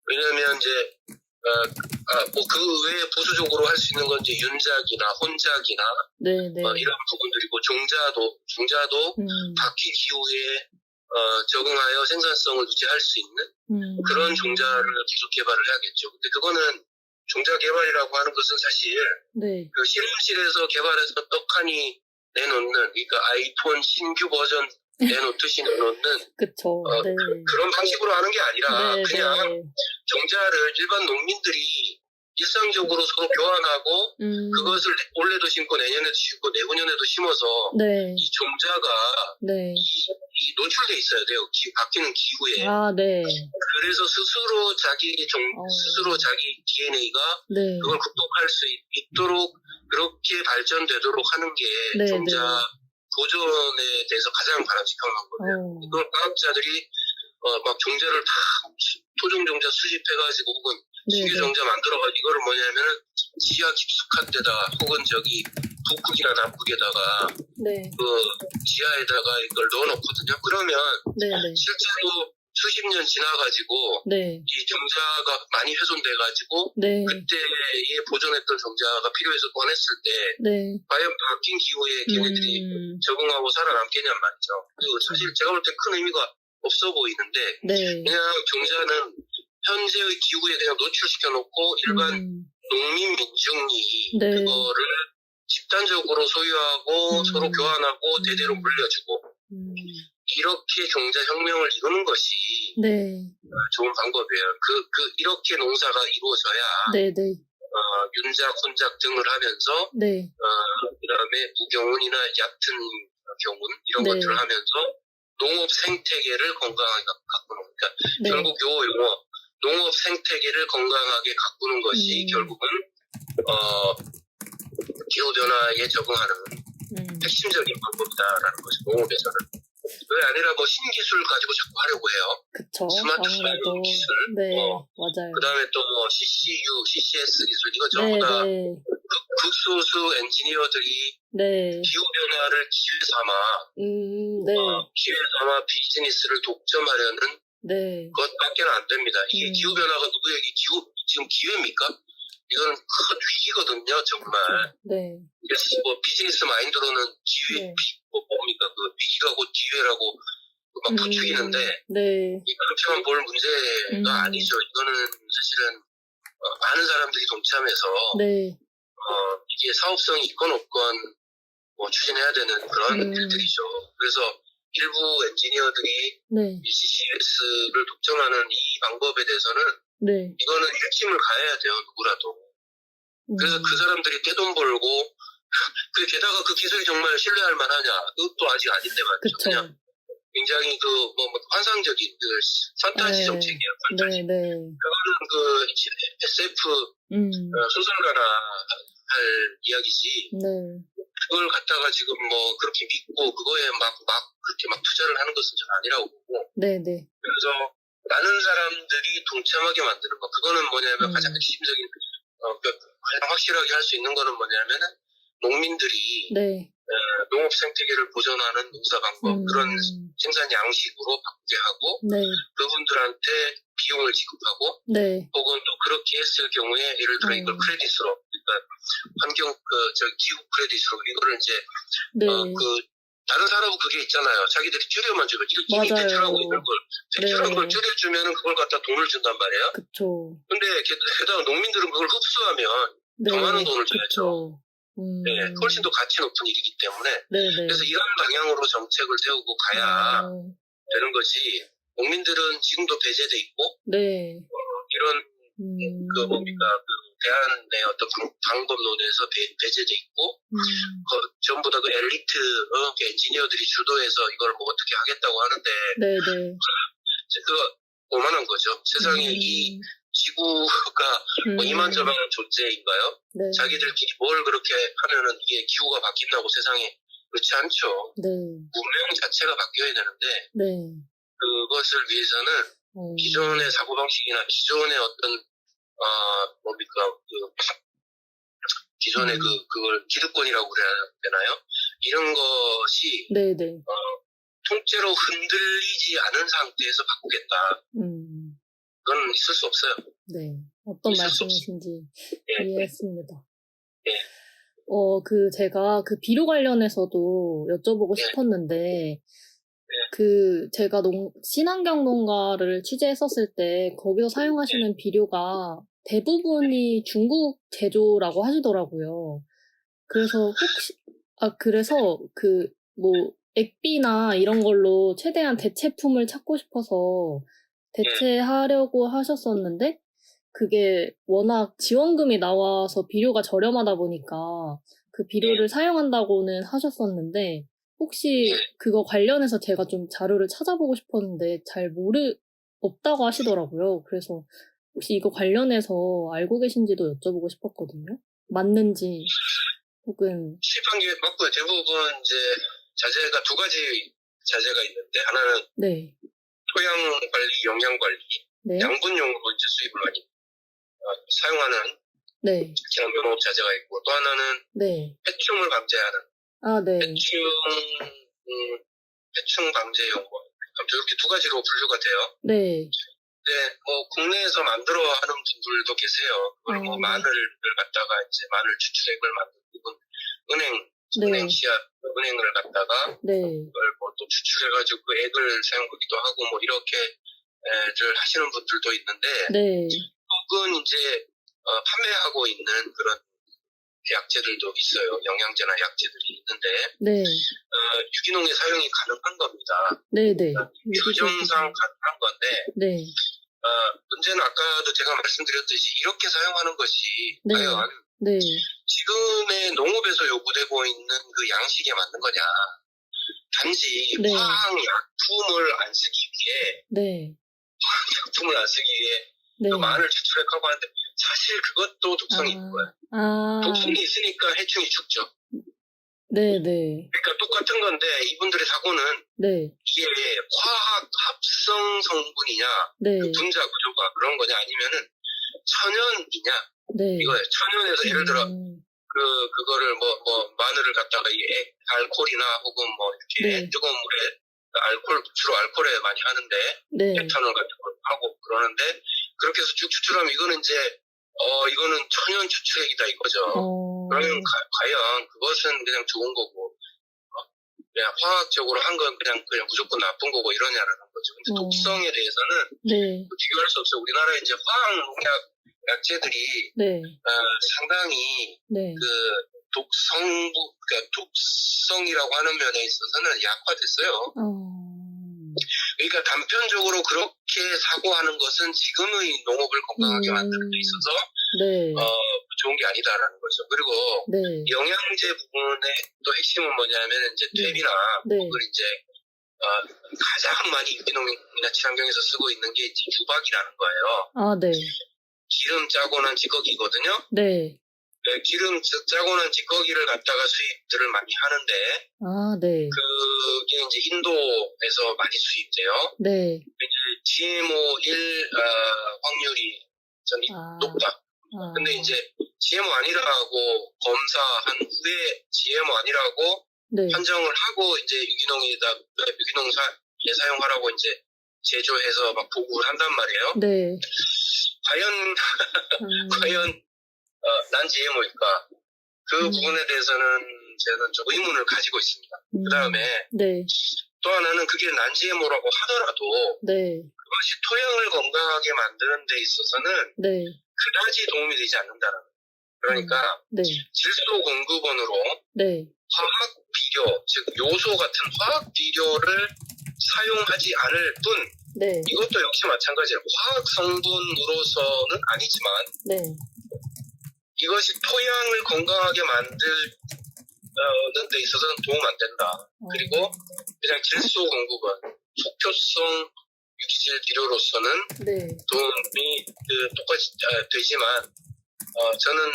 B: 왜냐하면 이제 그 외에 부수적으로 할 수 있는 건 이제 윤작이나 혼작이나
A: 네네.
B: 이런 부분들이고 종자도 바퀴 기후에 적응하여 생산성을 유지할 수 있는 그런 종자를 계속 개발을 해야겠죠. 근데 그거는 종자 개발이라고 하는 것은 사실
A: 네.
B: 그 실험실에서 개발해서 떡하니 내놓는 그러니까 아이폰 신규 버전 내놓듯이 내놓는
A: 그쵸. 네.
B: 그런 방식으로 하는 게 아니라
A: 네,
B: 그냥
A: 네.
B: 종자를 일반 농민들이 일상적으로 서로 교환하고 그것을 올해도 심고 내년에도 심고 내후년에도 심어서
A: 네.
B: 이 종자가
A: 네.
B: 이 노출돼 있어야 돼요. 바뀌는 기후에.
A: 네.
B: 그래서 스스로 자기 DNA가
A: 네.
B: 그걸 극복할 수 있도록 그렇게 발전되도록 하는 게
A: 네,
B: 종자
A: 네.
B: 보존에 대해서 가장 바람직한 거거든요. 이걸 과학자들이 막 종자를 다 토종 종자 수집해가지고 혹은 신규 종자 만들어가지고 이거를 뭐냐면은 지하 깊숙한 데다가 혹은 북극이나 남극에다가
A: 네.
B: 그 지하에다가 이걸 넣어놓거든요. 그러면
A: 네네.
B: 실제로 수십 년 지나가지고
A: 네.
B: 이 정자가 많이 훼손돼가지고
A: 네.
B: 그때에 보존했던 정자가 필요해서 꺼냈을 때
A: 네.
B: 과연 바뀐 기후에 걔네들이 적응하고 살아남겠냔 말이죠. 그리고 사실 제가 볼 때 큰 의미가 없어 보이는데
A: 네.
B: 그냥 정자는 현재의 기후에 그냥 노출시켜 놓고 일반 농민 민중이
A: 네.
B: 그거를 집단적으로 소유하고 서로 교환하고 대대로 물려주고 이렇게 경제 혁명을 이루는 것이
A: 네.
B: 좋은 방법이에요. 이렇게 농사가 이루어져야
A: 네네.
B: 윤작, 혼작 등을 하면서
A: 네.
B: 그다음에 무경운이나 얕은 경운 이런
A: 네.
B: 것들을 하면서 농업 생태계를 건강하게 가꾸는 거니까
A: 네.
B: 결국 요 농업 생태계를 건강하게 가꾸는 것이 결국은 기후 변화에 적응하는 핵심적인 방법이다라는 거죠. 농업에서는. 그게 아니라 뭐 신기술 가지고 자꾸 하려고 해요.
A: 그쵸.
B: 스마트폰
A: 아무래도.
B: 기술.
A: 네, 맞아요.
B: 그 다음에 또 뭐 CCU, CCS 기술 이거 전부 다
A: 네.
B: 극소수 엔지니어들이
A: 네.
B: 기후 변화를 기회 삼아
A: 네.
B: 기회 삼아 비즈니스를 독점하려는
A: 네.
B: 것밖에는 안 됩니다. 이게 기후 변화가 누구에게 지금 기회입니까? 이거는 큰 위기거든요, 정말.
A: 네.
B: 그래서 뭐 비즈니스 마인드로는 기회,
A: 네.
B: 뭡니까? 그 위기가 곧 기회라고 막 부추기는데,
A: 네.
B: 그렇게만 볼 문제가 아니죠. 이거는 사실은 많은 사람들이 동참해서
A: 네.
B: 이게 사업성이 있건 없건 뭐 추진해야 되는 그런 일들이죠. 그래서 일부 엔지니어들이
A: 네.
B: 이 CCS를 독점하는 이 방법에 대해서는
A: 네.
B: 이거는 핵심을 가해야 돼요, 누구라도. 그래서 그 사람들이 떼돈 벌고 게다가 그 기술이 정말 신뢰할 만하냐? 그것도 아직 아닌데 말이죠.
A: 그쵸.
B: 그냥 굉장히 환상적인 판타지
A: 네.
B: 정책이에요. 판타지.
A: 네.
B: 그거는 SF 소설가나 할 이야기지.
A: 네.
B: 그걸 갖다가 지금 뭐 그렇게 믿고 그거에 막 그렇게 막 투자를 하는 것은 전 아니라고 보고.
A: 네.
B: 그래서 많은 사람들이 동참하게 만드는 거. 그거는 뭐냐면 가장 핵심적인 가장 확실하게 할 수 있는 거는 뭐냐면은 농민들이
A: 네.
B: 농업 생태계를 보존하는 농사 방법 그런 생산 양식으로 바꾸게 하고
A: 네.
B: 그분들한테 비용을 지급하고
A: 네.
B: 혹은 또 그렇게 했을 경우에 예를 들어 이걸 크레딧으로 그러니까 기후 크레딧으로 이거를 이제
A: 네.
B: 다른 사람은 그게 있잖아요. 자기들이 줄여만 주면 이미
A: 맞아요.
B: 배출하고 있는 걸 배출한
A: 네.
B: 걸 줄여주면은 그걸 갖다 돈을 준단 말이에요.
A: 그쵸.
B: 근데 게다가 농민들은 그걸 흡수하면
A: 네.
B: 더 많은 돈을 줘야죠.
A: 그쵸.
B: 네, 훨씬 더 가치 높은 일이기 때문에
A: 네네.
B: 그래서 이런 방향으로 정책을 세우고 가야 되는 거지. 농민들은 지금도 배제돼 있고
A: 네.
B: 이런 대안의 어떤 방법론에서 배제돼 있고 전부 다 그 엘리트 엔지니어들이 주도해서 이걸 뭐 어떻게 하겠다고 하는데
A: 네네.
B: 그거 오만한 거죠. 세상에 이 지구가 뭐 이만저만한 존재인가요?
A: 네.
B: 자기들끼리 뭘 그렇게 하면은 이게 기후가 바뀐다고 세상에 그렇지 않죠.
A: 네.
B: 문명 자체가 바뀌어야 되는데
A: 네.
B: 그것을 위해서는 기존의 사고방식이나 기존의 어떤 기존의 그걸 기득권이라고 그래야 되나요? 이런 것이
A: 네네.
B: 통째로 흔들리지 않은 상태에서 바꾸겠다. 그건 있을 수 없어요.
A: 네. 어떤 말씀이신지 이해했습니다.
B: 네.
A: 제가 비료 관련해서도 여쭤보고 싶었는데, 제가 친환경 농가를 취재했었을 때, 거기서 사용하시는 비료가 대부분이 중국 제조라고 하시더라고요. 그래서 액비나 이런 걸로 최대한 대체품을 찾고 싶어서 대체하려고 하셨었는데, 그게 워낙 지원금이 나와서 비료가 저렴하다 보니까 그 비료를 사용한다고는 하셨었는데, 혹시 그거 관련해서 제가 좀 자료를 찾아보고 싶었는데 없다고 하시더라고요. 그래서 혹시 이거 관련해서 알고 계신지도 여쭤보고 싶었거든요. 맞는지 혹은
B: 시판 게 맞고요. 대부분 이제 자재가 두 가지 자재가 있는데 하나는 토양 관리, 영양 관리, 양분용으로 이제 수입을 많이 사용하는 농업 자재가 있고 또 하나는 해충을 방제하는 해충 방제용 아무튼 이렇게 두 가지로 분류가 돼요.
A: 네.
B: 네, 뭐 국내에서 만들어 하는 분들도 계세요. 그걸 뭐 마늘을 갖다가 이제 마늘 추출액을 만들고 은행 씨앗 은행을 갖다가 그걸 뭐 또 추출해가지고 그 액을 사용하기도 하고 뭐 이렇게를 하시는 분들도 있는데 혹은 이제 판매하고 있는 그런 약재들도 있어요. 영양제나 약재들이 있는데 유기농의 사용이 가능한 겁니다. 규정상 가능한 건데 문제는 아까도 제가 말씀드렸듯이 이렇게 사용하는 것이 과연 지금의 농업에서 요구되고 있는 그 양식에 맞는 거냐. 단지 화학약품을 안 쓰기 위해 화학약품을 안 쓰기 위해 그 마늘 추출액하고 하는데 사실 그것도 독성이 있는 거예요. 독성이 있으니까 해충이 죽죠. 그러니까 똑같은 건데 이분들의 사고는 이게 화학 합성 성분이냐, 그 분자 구조가 그런 거냐 아니면은 천연이냐 이거예요. 천연에서 예를 들어 그거를 마늘을 갖다가 이 알코올이나 혹은 뭐 이렇게 뜨거운 물에 주로 알코올에 많이 하는데 에탄올 같은 걸 하고 그러는데 그렇게 해서 쭉 추출하면 이거는 이제 이거는 천연 추출액이다 이거죠. 그러면 과연 그것은 그냥 좋은 거고 그냥 화학적으로 한 건 그냥 무조건 나쁜 거고 이러냐라는 거죠. 근데 독성에 대해서는 비교할 수 없어요. 우리나라에 이제 화학 농약 약재들이 상당히 그 그러니까 독성이라고 하는 면에 있어서는 약화됐어요. 그러니까 단편적으로 그렇게 사고하는 것은 지금의 농업을 건강하게 만드는 데 있어서 좋은 게 아니다라는 거죠. 그리고 영양제 부분의 또 핵심은 뭐냐면 이제 퇴비나 혹은 이제 가장 많이 유기농이나 친환경에서 쓰고 있는 게 이제 유박이라는 거예요. 기름 짜고 난 찌꺼기거든요. 기름 짜고 난 찌꺼기를 갖다가 수입들을 많이 하는데 그게 이제 인도에서 많이 수입돼요. 이제 GMO1 확률이 좀 높다. 근데 이제 GMO 아니라고 검사한 후에 GMO 아니라고 판정을 하고 이제 유기농에 사용하라고 이제 제조해서 막 보고를 한단 말이에요. 과연 난 GMO일까? 그 부분에 대해서는 저는 좀 의문을 가지고 있습니다. 그 다음에 또 하나는 그게 난 GMO라고 하더라도 그것이 토양을 건강하게 만드는 데 있어서는 그다지 도움이 되지 않는다는 거예요. 그러니까 질소 공급원으로 화학 비료, 즉 요소 같은 화학 비료를 사용하지 않을 뿐 이것도 역시 마찬가지예요. 화학 성분으로서는 아니지만 이것이 토양을 건강하게 만드는 데 있어서는 도움 안 된다. 그리고 그냥 질소 공급은 속효성 유기질 비료로서는 도움이 똑같이 되지만 저는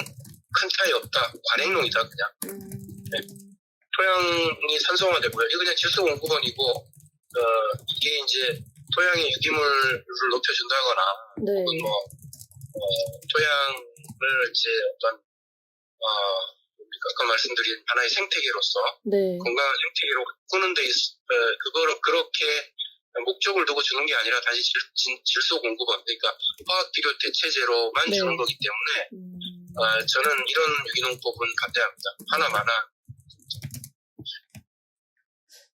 B: 큰 차이 없다. 관행용이다 그냥. 토양이 산성화되고요. 이거 그냥 질소 공급원이고 이게 이제 토양의 유기물을 높여준다거나 혹은 토양을 이제 어떤 아까 말씀드린 하나의 생태계로서 건강한 생태계로 꾸는 데 그거를 그렇게 목적을 두고 주는 게 아니라 다시 질소 공급원 그러니까 화학 비료 대체제로만 주는 거기 때문에 저는 이런 유기농법은 반대합니다. 하나마나.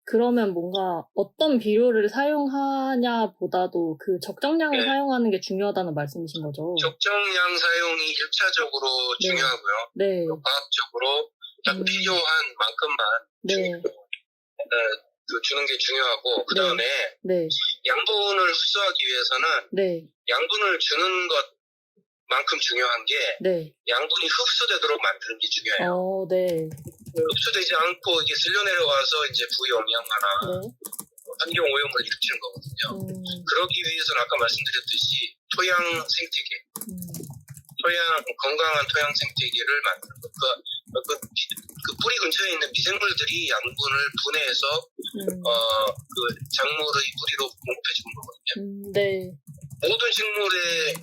A: 그러면 뭔가 어떤 비료를 사용하냐보다도 그 적정량을 사용하는 게 중요하다는 말씀이신 거죠?
B: 적정량 사용이 1차적으로 중요하고요. 과학적으로 딱 필요한 만큼만 주는 게 중요하고 그 다음에 양분을 흡수하기 위해서는 양분을 주는 것만큼 중요한 게 양분이 흡수되도록 만드는 게 중요해요. 흡수되지 않고 이게 쓸려 내려가서 이제 부영양화나 환경 오염을 일으키는 거거든요. 그러기 위해서는 아까 말씀드렸듯이 토양 생태계, 건강한 토양 생태계를 만드는 것. 그 뿌리 근처에 있는 미생물들이 양분을 분해해서 그 작물의 뿌리로 공급해 주는 거거든요. 모든 식물의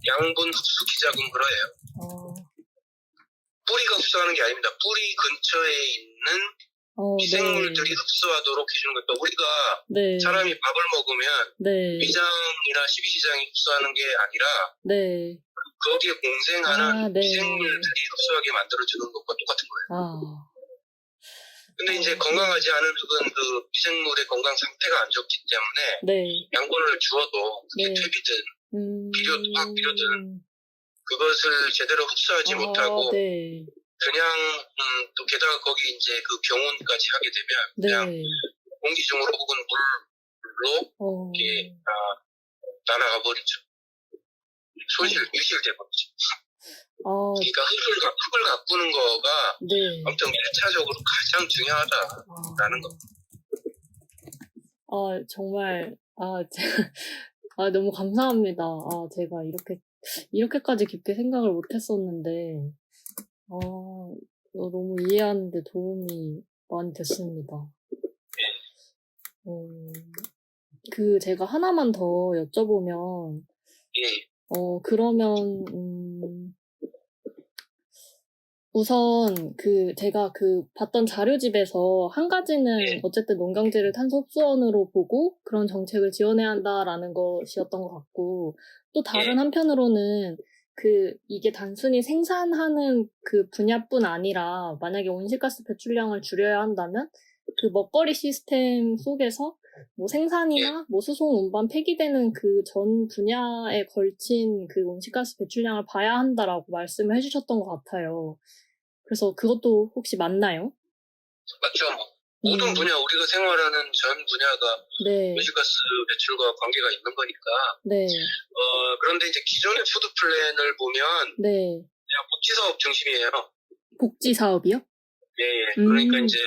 B: 양분 흡수 기작은 그러해요. 뿌리가 흡수하는 게 아닙니다. 뿌리 근처에 있는 미생물들이 흡수하도록 해주는 것도 우리가 사람이 밥을 먹으면 위장이나 십이지장이 흡수하는 게 아니라 거기에 공생하는 미생물들이 흡수하게 만들어주는 것과 똑같은 거예요. 근데 이제 건강하지 않은 흙은 그 미생물의 건강 상태가 안 좋기 때문에 양분을 주어도 그게 퇴비든 화학비료든 그것을 제대로 흡수하지 못하고 그냥 또 게다가 거기 이제 그 병원까지 하게 되면 그냥 공기 중으로 혹은 물로 이게 날아가 버리죠. 유실돼 버리죠. 그러니까 흙을 가꾸는 거가 아무튼 1차적으로 가장 중요하다라는 거.
A: 정말 너무 감사합니다. 제가 이렇게까지 깊게 생각을 못했었는데 너무 이해하는데 도움이 많이 됐습니다. 제가 하나만 더 여쭤보면 그러면 우선 제가 봤던 자료집에서 한 가지는 어쨌든 농경지를 탄소 흡수원으로 보고 그런 정책을 지원해야 한다라는 것이었던 것 같고, 또 다른 한편으로는 이게 단순히 생산하는 그 분야뿐 아니라 만약에 온실가스 배출량을 줄여야 한다면 그 먹거리 시스템 속에서 뭐 생산이나 뭐 수송, 운반, 폐기되는 그 전 분야에 걸친 그 온실가스 배출량을 봐야 한다라고 말씀을 해주셨던 것 같아요. 그래서 그것도 혹시 맞나요?
B: 맞죠. 모든 분야, 우리가 생활하는 전 분야가 온실가스 배출과 관계가 있는 거니까. 그런데 이제 기존의 푸드 플랜을 보면 그냥 복지사업 중심이에요.
A: 복지사업이요?
B: 그러니까 이제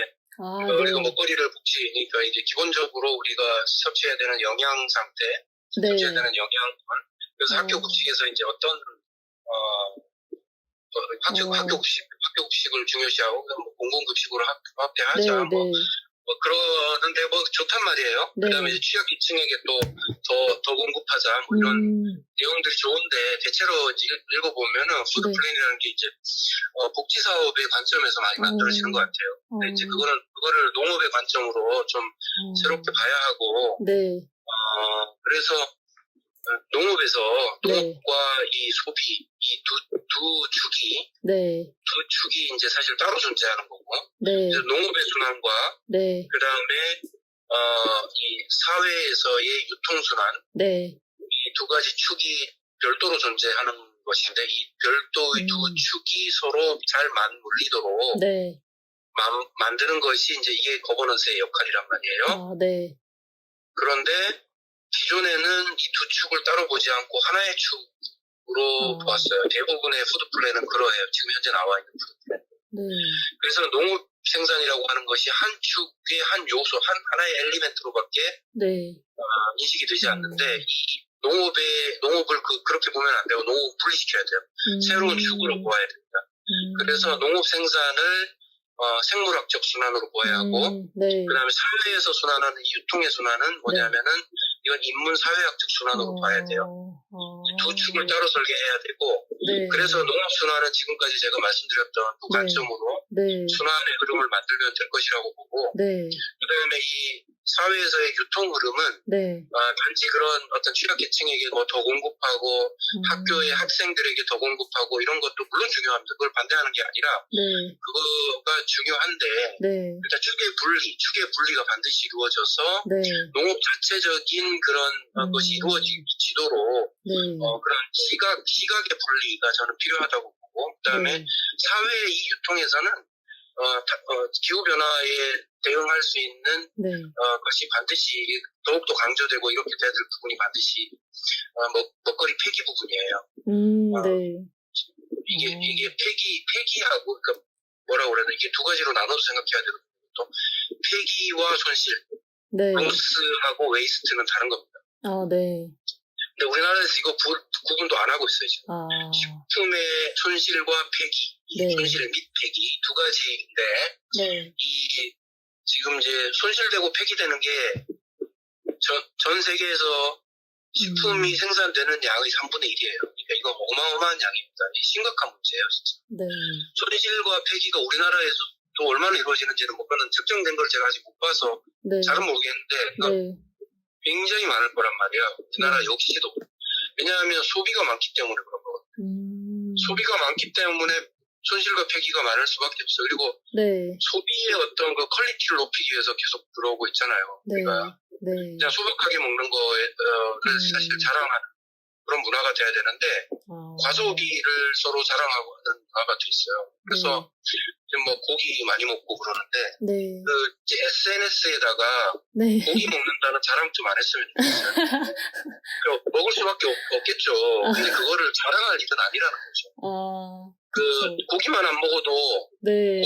B: 우리가 먹거리를 그러니까 이제 기본적으로 우리가 섭취해야 되는 영양 상태, 섭취해야 되는 영양분, 그래서 학교 급식에서 이제 어떤 학교급식을 중요시하고 공공급식으로 합대하자 그러는데 좋단 말이에요. 그다음에 이제 취약계층에게 또 더 공급하자 이런 내용들이 좋은데 대체로 읽어보면은 푸드 플랜이라는 게 이제 복지사업의 관점에서 많이 만들어지는 것 같아요. 근데 이제 그거를 농업의 관점으로 좀 새롭게 봐야 하고 그래서 농업에서 농업과 이 소비 이 두 축이 이제 사실 따로 존재하는 거고 그래서 농업의 순환과 그다음에 이 사회에서의 유통순환 이 두 가지 축이 별도로 존재하는 것인데 이 별도의 두 축이 서로 잘 맞물리도록 만드는 것이 이제 이게 거버넌스의 역할이란 말이에요. 그런데 기존에는 이 두 축을 따로 보지 않고 하나의 축으로 보았어요. 대부분의 푸드 플랜은 그러해요. 지금 현재 나와 있는 푸드 플랜. 그래서 농업 생산이라고 하는 것이 한 축의 한 요소, 하나의 엘리멘트로밖에 인식이 되지 않는데 이 농업을 그렇게 보면 안 되고 농업을 분리시켜야 돼요. 새로운 축으로 보아야 됩니다. 그래서 농업 생산을 생물학적 순환으로 보아야 하고 그 다음에 사회에서 순환하는 이 유통의 순환은 뭐냐면은 이건 인문 사회학적 순환으로 봐야 돼요. 두 축을 따로 설계해야 되고 그래서 농업 순환은 지금까지 제가 말씀드렸던 그 관점으로 순환의 흐름을 만들면 될 것이라고 보고 그 다음에 이 사회에서의 유통 흐름은 단지 그런 어떤 취약계층에게 더 공급하고 학교의 학생들에게 더 공급하고 이런 것도 물론 중요합니다. 그걸 반대하는 게 아니라 그거가 중요한데 일단 축의 분리가 반드시 이루어져서 농업 자체적인 그런 것이 이루어지도록 그런 시각의 분리가 저는 필요하다고 보고 그다음에 사회의 이 유통에서는 기후변화에 대응할 수 있는 것이 반드시 더욱더 강조되고 이렇게 돼야 될 부분이 반드시 먹거리 폐기 부분이에요. 이게 폐기하고 그러니까 뭐라고 그래야 되나 이게 두 가지로 나눠서 생각해야 되는 또 폐기와 손실, 로스하고 웨이스트는 다른 겁니다. 근데 우리나라에서 이거 구분도 안 하고 있어요 지금. 식품의 손실과 폐기, 손실 및 폐기 두 가지인데 지금 이제 손실되고 폐기되는 게 전 세계에서 식품이 생산되는 양의 3분의 1이에요. 그러니까 이건 어마어마한 양입니다. 이 심각한 문제예요, 진짜. 손실과 폐기가 우리나라에서도 또 얼마나 이루어지는지는 뭐 그거는 측정된 걸 제가 아직 못 봐서
A: 네.
B: 잘은 모르겠는데
A: 네.
B: 굉장히 많을 거란 말이야. 우리나라 역시도. 왜냐하면 소비가 많기 때문에 그런 거거든. 소비가 많기 때문에 손실과 폐기가 많을 수밖에 없어. 그리고
A: 네.
B: 소비의 어떤 그 퀄리티를 높이기 위해서 계속 들어오고 있잖아요.
A: 네.
B: 우리가
A: 네.
B: 그냥 소박하게 먹는 거에 사실 자랑하는 그런 문화가 돼야 되는데 과소비를 서로 자랑하고 하는 문화가 돼 있어요. 그래서 지금 뭐 고기 많이 먹고 그러는데
A: 네.
B: 그 SNS에다가
A: 네.
B: 고기 먹는다는 자랑 좀 안 했으면 좋겠어요. 먹을 수밖에 없겠죠. 근데 그거를 자랑할 일은 아니라는 거죠. 그 고기만 안 먹어도
A: 네.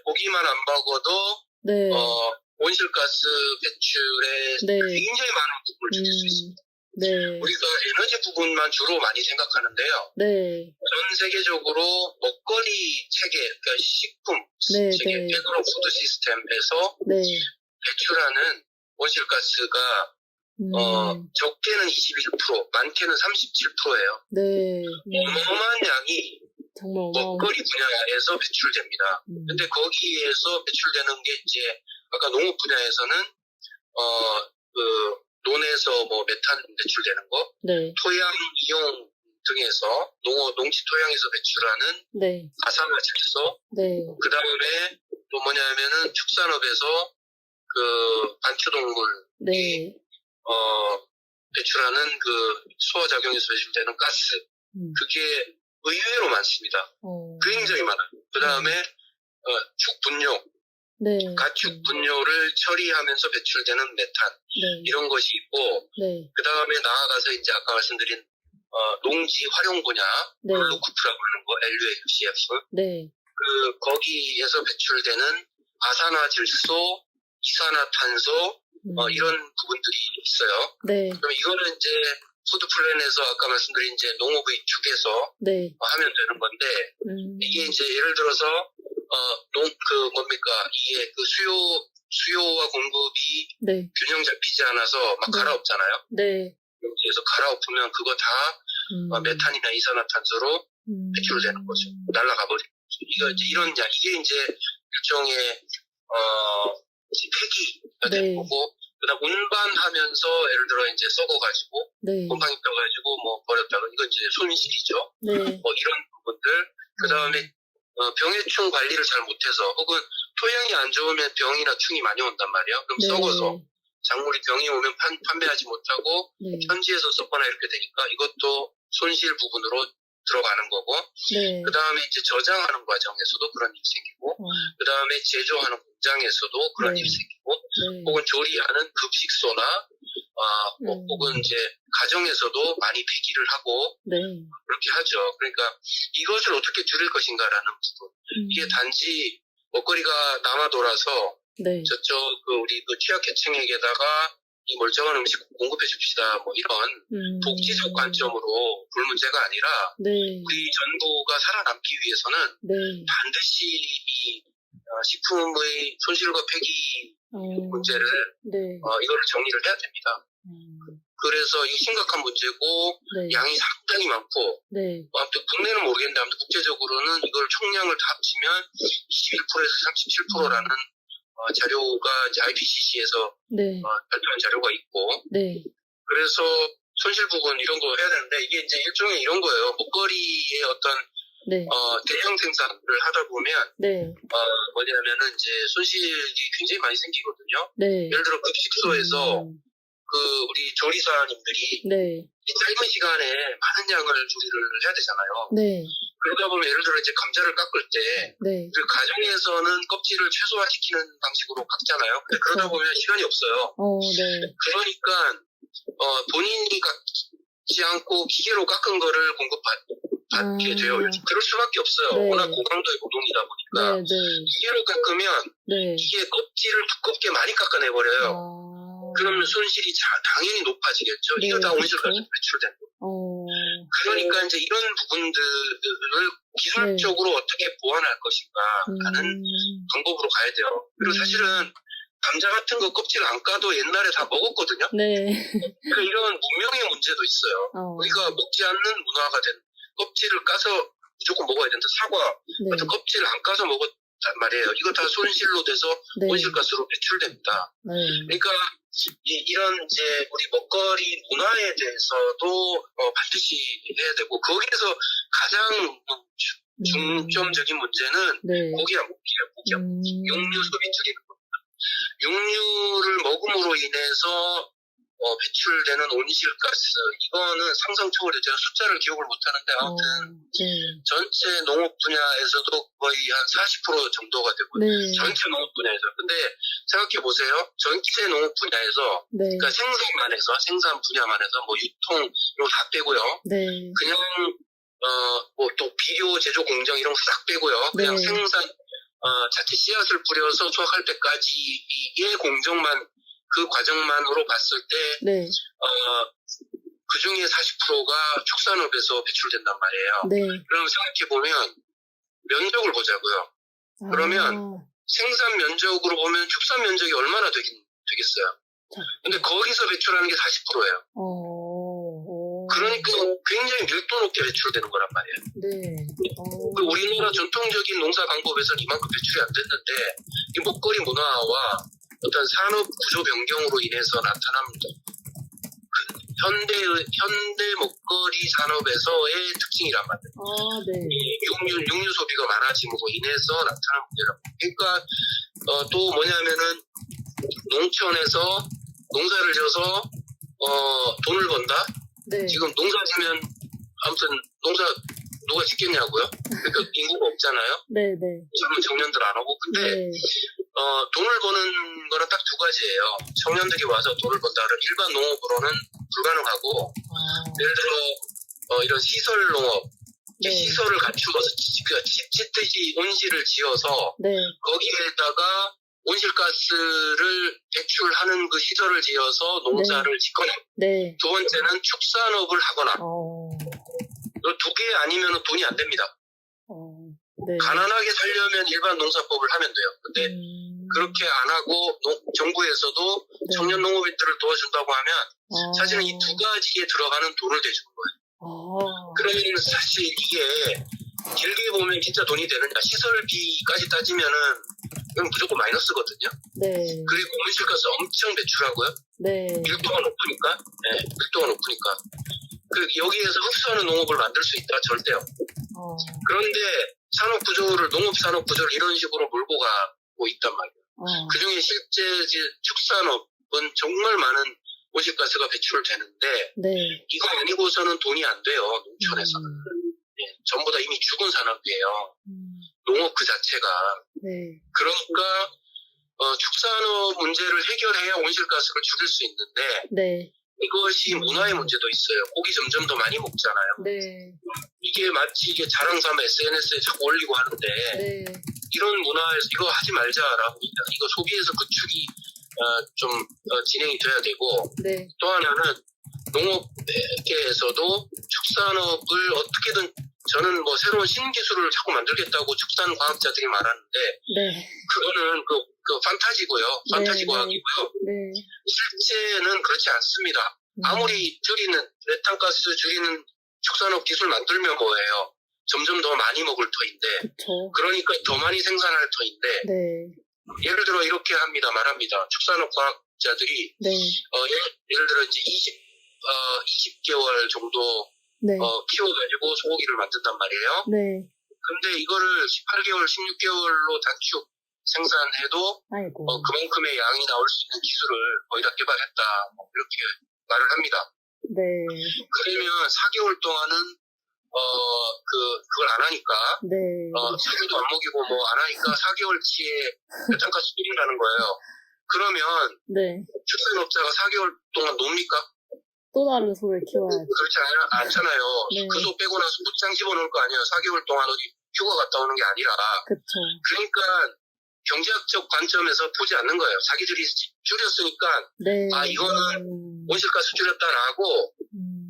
B: 고기만 안 먹어도
A: 네.
B: 온실가스 배출에
A: 네.
B: 굉장히 많은 부분을 줄일 수 있습니다.
A: 네.
B: 우리가 에너지 부분만 주로 많이 생각하는데요.
A: 네.
B: 전 세계적으로 먹거리 체계, 그러니까 식품
A: 네.
B: 체계,
A: 네.
B: 에그로 푸드 시스템에서
A: 네.
B: 배출하는 온실가스가 적게는 21%, 많게는 37%예요.
A: 네.
B: 어마어마한 양이
A: 정말
B: 먹거리 분야에서 배출됩니다. 근데 거기에서 배출되는 게 이제 아까 농업 분야에서는 논에서 뭐 메탄 배출되는 거,
A: 네.
B: 토양 이용 등에서 농지 토양에서 배출하는
A: 네.
B: 가산화질소,
A: 네.
B: 그 다음에 또 뭐냐면은 축산업에서 그 반초동물이
A: 네.
B: 배출하는 그 소화작용에서 배출되는 가스, 그게 의외로 많습니다. 굉장히 많아요. 그 다음에 죽분뇨,
A: 네.
B: 가축 분뇨를 처리하면서 배출되는 메탄,
A: 네.
B: 이런 것이 있고,
A: 네.
B: 그 다음에 나아가서 이제 아까 말씀드린 농지 활용 분야,
A: 네.
B: 블루쿠프라고 하는 거, LULCF,
A: 네.
B: 거기에서 배출되는 아산화질소, 이산화탄소, 이런 부분들이 있어요.
A: 네.
B: 그럼 이거는 이제 푸드 플랜에서 아까 말씀드린 이제 농업의 축에서
A: 네.
B: 하면 되는 건데, 이게 이제 예를 들어서 이게 그 수요와 공급이
A: 네.
B: 균형 잡히지 않아서 막
A: 네.
B: 갈아엎잖아요.
A: 네.
B: 여기에서 갈아엎으면 그거 다 메탄이나 이산화탄소로 배출되는 거죠. 날아가 버리는 거죠. 이게 이제 일종의 폐기가 되는
A: 네.
B: 거고, 그다음 운반하면서 예를 들어 이제 썩어가지고
A: 네.
B: 곰팡이 펴가지고 뭐 버렸다가 이건 이제 손실이죠.
A: 네.
B: 뭐 이런 부분들. 그 다음에 병해충 관리를 잘 못해서 혹은 토양이 안 좋으면 병이나 충이 많이 온단 말이에요. 그럼
A: 네.
B: 썩어서 작물이 병이 오면 판매하지 못하고
A: 네.
B: 현지에서 썩거나 이렇게 되니까 이것도 손실 부분으로 들어가는 거고,
A: 네.
B: 그 다음에 이제 저장하는 과정에서도 그런 일이 생기고, 그 다음에 제조하는 공장에서도 그런
A: 네.
B: 일이 생기고,
A: 네.
B: 혹은 조리하는 급식소나 혹은 이제 가정에서도 많이 폐기를 하고
A: 네.
B: 그렇게 하죠. 그러니까 이것을 어떻게 줄일 것인가라는 부분. 이게 단지 먹거리가 남아 돌아서
A: 네.
B: 저쪽 우리 취약계층에게다가 이 멀쩡한 음식 공급해 줍시다, 뭐 이런 복지적 관점으로 볼 문제가 아니라,
A: 네.
B: 우리 전부가 살아남기 위해서는
A: 네.
B: 반드시 이 식품의 손실과 폐기 문제를
A: 네.
B: 이거를 정리를 해야 됩니다. 그래서 이게 심각한 문제고,
A: 네.
B: 양이 상당히 많고,
A: 네.
B: 아무튼 국내는 모르겠는데 아무튼 국제적으로는 이걸 총량을 다 합치면 21%에서 37%라는 자료가 이제 IPCC에서
A: 네.
B: 발표한 자료가 있고,
A: 네.
B: 그래서 손실 부분 이런 거 해야 되는데, 이게 이제 일종의 이런 거예요. 먹거리의 어떤
A: 네.
B: 대량 생산을 하다 보면
A: 네.
B: 뭐냐면은 이제 손실이 굉장히 많이 생기거든요.
A: 네.
B: 예를 들어 급식소에서 우리 조리사님들이
A: 네.
B: 이 짧은 시간에 많은 양을 조리를 해야 되잖아요.
A: 네.
B: 그러다 보면 예를 들어 이제 감자를 깎을 때
A: 네.
B: 그 가정에서는 껍질을 최소화시키는 방식으로 깎잖아요. 근데 그러다 보면 시간이 없어요.
A: 네.
B: 그러니까 본인이 깎지 않고 기계로 깎은 거를 공급받게 돼요. 그럴 수밖에 없어요.
A: 네.
B: 워낙 고강도의 노동이다 보니까.
A: 네. 네.
B: 기계로 깎으면
A: 네.
B: 기계 껍질을 두껍게 많이 깎아내버려요. 그러면 손실이 당연히 높아지겠죠.
A: 네,
B: 이거 다 온실가스
A: 그렇죠.
B: 배출된 거. 그러니까 이제 이런 부분들을 기술적으로 어떻게 보완할 것인가 하는 방법으로 가야 돼요. 그리고 사실은 감자 같은 거 껍질 안 까도 옛날에 다 먹었거든요.
A: 네.
B: 그러니까 이런 문명의 문제도 있어요. 우리가 먹지 않는 문화가 된, 껍질을 까서 무조건 먹어야 된다. 사과
A: 네.
B: 같은 껍질을 안 까서 먹었던 말이에요. 이거 다 손실로 돼서
A: 네.
B: 온실가스로 배출됩니다.
A: 네.
B: 그러니까 이런 이제 우리 먹거리 문화에 대해서도 반드시 해야 되고 거기에서 가장 중점적인 문제는
A: 네.
B: 고기야 고기야. 육류 소비 줄이는 겁니다. 육류를 먹음으로 인해서 배출되는 온실가스 이거는 상상 초월해 제가 숫자를 기억을 못하는데 아무튼
A: 네.
B: 전체 농업 분야에서도 거의 한 40% 정도가 되고
A: 네.
B: 전체 농업 분야에서 근데 생각해 보세요 전체 농업 분야에서
A: 네.
B: 그러니까 생산 분야만 해서 뭐 유통 이런 거 다 빼고요
A: 네.
B: 그냥 뭐 또 비료 제조 공정 이런 거 싹 빼고요 그냥
A: 네.
B: 생산 자체 씨앗을 뿌려서 수확할 때까지의 공정만 그 과정만으로 봤을 때,
A: 네.
B: 그 중에 40%가 축산업에서 배출된단 말이에요.
A: 네.
B: 그럼 생각해보면, 면적을 보자고요. 그러면 생산 면적으로 보면 축산 면적이 얼마나 되겠어요? 근데 거기서 배출하는 게 40%예요. 그러니까 굉장히 밀도 높게 배출되는 거란 말이에요.
A: 네.
B: 우리나라 전통적인 농사 방법에서는 이만큼 배출이 안 됐는데, 이 먹거리 문화와 어떤 산업 구조 변경으로 인해서 나타난 현대 먹거리 산업에서의 특징이란 말이에요.
A: 네.
B: 육류 소비가 많아짐으로 인해서 나타난 문제란 말이에요. 그러니까 또 뭐냐면은 농촌에서 농사를 지어서 돈을 번다.
A: 네.
B: 지금 농사 지면 아무튼 농사 누가 짓겠냐고요? 그러니까 인구가 없잖아요.
A: 네네.
B: 지금은 청년들 안 오고 근데
A: 네.
B: 돈을 버는 거는 딱 두 가지예요. 청년들이 와서 돈을 번다는 일반 농업으로는 불가능하고 예를 들어 이런 시설 농업
A: 네.
B: 시설을 갖추어서 짓듯이 온실을 지어서
A: 네.
B: 거기에다가 온실가스를 배출하는 그 시설을 지어서 농사를 짓거나
A: 네.
B: 두 번째는 축산업을 하거나 이 두 개 아니면 돈이 안 됩니다.
A: 네.
B: 가난하게 살려면 일반 농사법을 하면 돼요. 근데 그렇게 안 하고 정부에서도
A: 네.
B: 청년 농업인들을 도와준다고 하면 사실은 이 두 가지에 들어가는 돈을 대주는 거예요. 그러면 사실 이게 길게 보면 진짜 돈이 되느냐 시설비까지 따지면은 이건 무조건 마이너스거든요.
A: 네.
B: 그리고 온실가스 엄청 배출하고요.
A: 네.
B: 밀도가 높으니까. 네, 밀도가 높으니까. 여기에서 흡수하는 농업을 만들 수 있다 절대요. 그런데 농업 산업 구조를 이런 식으로 몰고 가고 있단 말이에요. 그중에 실제 축산업은 정말 많은 온실가스가 배출되는데
A: 네.
B: 이거 아니고서는 돈이 안 돼요. 농촌에서는. 네, 전부 다 이미 죽은 산업이에요. 농업 그 자체가.
A: 네.
B: 그러니까 축산업 문제를 해결해야 온실가스를 줄일 수 있는데
A: 네.
B: 이것이 문화의 문제도 있어요. 고기 점점 더 많이 먹잖아요.
A: 네.
B: 이게 마치 이게 자랑 삼아 SNS에 자꾸 올리고 하는데
A: 네.
B: 이런 문화에서 이거 하지 말자라고 이거 소비에서 구축이 좀 진행이 돼야 되고
A: 네.
B: 또 하나는 농업계에서도 축산업을 어떻게든 저는 뭐 새로운 신기술을 자꾸 만들겠다고 축산 과학자들이 말하는데
A: 네.
B: 그거는 그 판타지고요. 판타지 과학이고요.
A: 네.
B: 실제는 그렇지 않습니다. 아무리 메탄가스 줄이는 축산업 기술 만들면 뭐예요? 점점 더 많이 먹을 터인데,
A: 그쵸.
B: 그러니까 더 많이 생산할 터인데,
A: 네.
B: 예를 들어 이렇게 말합니다. 축산업 과학자들이,
A: 네.
B: 예를 들어 이제 20개월 정도,
A: 네.
B: 키워가지고 소고기를 만든단 말이에요.
A: 네.
B: 근데 이거를 18개월, 16개월로 단축 생산해도, 그만큼의 양이 나올 수 있는 기술을 거의 다 개발했다. 이렇게 말을 합니다.
A: 네.
B: 그러면 4개월 동안은 그걸 안 하니까
A: 네.
B: 사료도 안 먹이고 뭐 안 하니까 4개월치에 메탄가스 줄인다는 거예요. 그러면
A: 네.
B: 축산업자가 4개월 동안 놉니까?
A: 또 다른 소를 키워야죠.
B: 그렇지 않잖아요.
A: 네.
B: 그 소 빼고 나서 무장 집어넣을 거 아니에요. 4개월 동안 어디 휴가 갔다 오는 게 아니라.
A: 그쵸.
B: 그러니까 경제학적 관점에서 보지 않는 거예요. 자기들이 줄였으니까
A: 네.
B: 이거는 온실가스 줄였다라고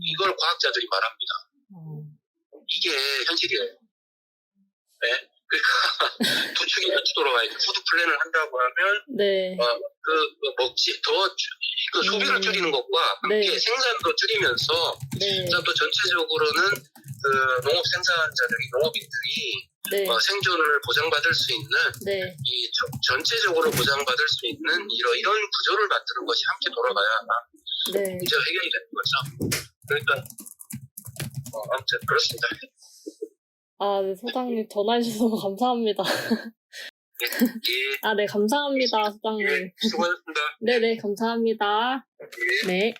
B: 이걸 과학자들이 말합니다. 이게 현실이에요. 네? 그러니까 도축이 나중에 같이 돌아와야지. 푸드 플랜을 한다고 하면
A: 네.
B: 소비를 줄이는 것과 함께
A: 네.
B: 생산도 줄이면서
A: 네.
B: 또 전체적으로는 농업 생산자들이 농업인들이
A: 네.
B: 생존을 보장받을 수 있는
A: 네.
B: 전체적으로 보장받을 수 있는 이런 구조를 만드는 것이 함께 돌아가야
A: 네.
B: 문제가 해결이 되는 거죠. 그러니까 아무튼 그렇습니다.
A: 네, 소장님 전화해 주셔서 너무 감사합니다.
B: 예.
A: 네, 감사합니다, 소장님.
B: 예, 수고하셨습니다.
A: 네네, 감사합니다.
B: 예.
A: 네.